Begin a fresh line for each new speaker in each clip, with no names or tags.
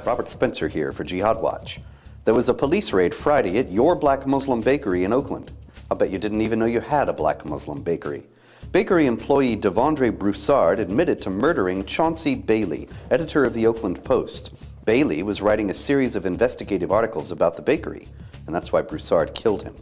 Robert Spencer here for Jihad Watch. There was a police raid Friday at your black Muslim bakery in Oakland. I'll bet you didn't even know you had a black Muslim bakery. Bakery employee Devaughndre Broussard admitted to murdering Chauncey Bailey, editor of the Oakland Post. Bailey was writing a series of investigative articles about the bakery, and that's why Broussard killed him.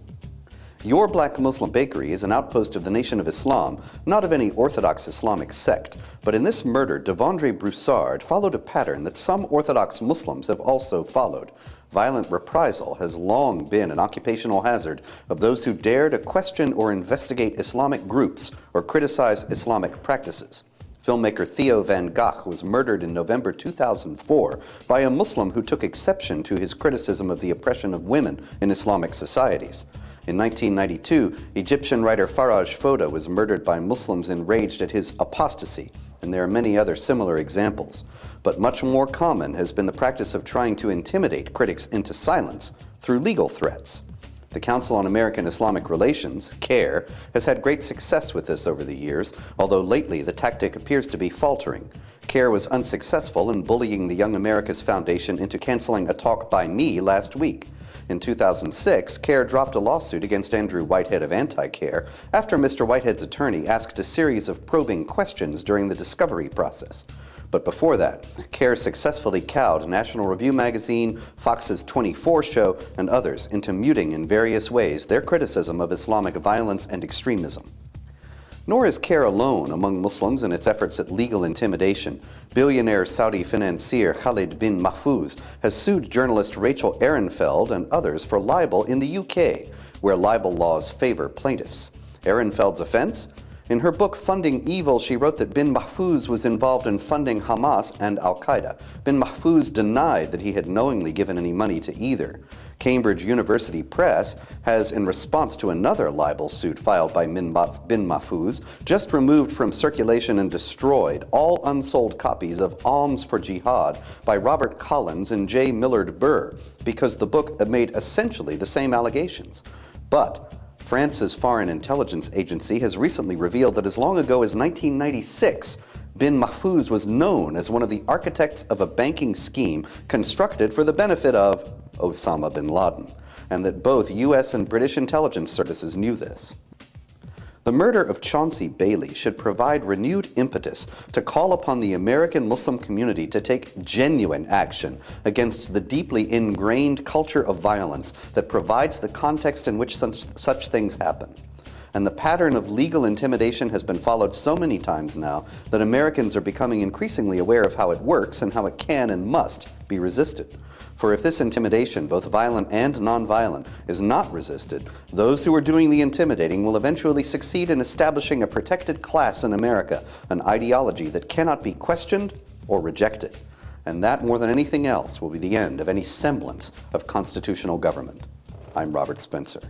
Your Black Muslim Bakery is an outpost of the Nation of Islam, not of any Orthodox Islamic sect. But in this murder, Devaughndre Broussard followed a pattern that some Orthodox Muslims have also followed. Violent reprisal has long been an occupational hazard of those who dare to question or investigate Islamic groups or criticize Islamic practices. Filmmaker Theo Van Gogh was murdered in November 2004 by a Muslim who took exception to his criticism of the oppression of women in Islamic societies. In 1992, Egyptian writer Faraj Foda was murdered by Muslims enraged at his apostasy, and there are many other similar examples. But much more common has been the practice of trying to intimidate critics into silence through legal threats. The Council on American Islamic Relations, CAIR, has had great success with this over the years, although lately the tactic appears to be faltering. CAIR was unsuccessful in bullying the Young America's Foundation into canceling a talk by me last week. In 2006, CAIR dropped a lawsuit against Andrew Whitehead of Anti-CAIR after Mr. Whitehead's attorney asked a series of probing questions during the discovery process. But before that, CAIR successfully cowed National Review magazine, Fox's 24 show, and others into muting in various ways their criticism of Islamic violence and extremism. Nor is CAIR alone among Muslims in its efforts at legal intimidation. Billionaire Saudi financier Khalid bin Mahfouz has sued journalist Rachel Ehrenfeld and others for libel in the UK, where libel laws favor plaintiffs. Ehrenfeld's offense? In her book Funding Evil, she wrote that bin Mahfouz was involved in funding Hamas and Al-Qaeda. Bin Mahfouz denied that he had knowingly given any money to either. Cambridge University Press has, in response to another libel suit filed by bin Mahfouz, just removed from circulation and destroyed all unsold copies of Alms for Jihad by Robert Collins and J. Millard Burr, because the book made essentially the same allegations. But France's Foreign Intelligence Agency has recently revealed that as long ago as 1996, bin Mahfouz was known as one of the architects of a banking scheme constructed for the benefit of Osama bin Laden, and that both U.S. and British intelligence services knew this. The murder of Chauncey Bailey should provide renewed impetus to call upon the American Muslim community to take genuine action against the deeply ingrained culture of violence that provides the context in which such things happen. And the pattern of legal intimidation has been followed so many times now that Americans are becoming increasingly aware of how it works and how it can and must be resisted. For if this intimidation, both violent and nonviolent, is not resisted, those who are doing the intimidating will eventually succeed in establishing a protected class in America, an ideology that cannot be questioned or rejected. And that, more than anything else, will be the end of any semblance of constitutional government. I'm Robert Spencer.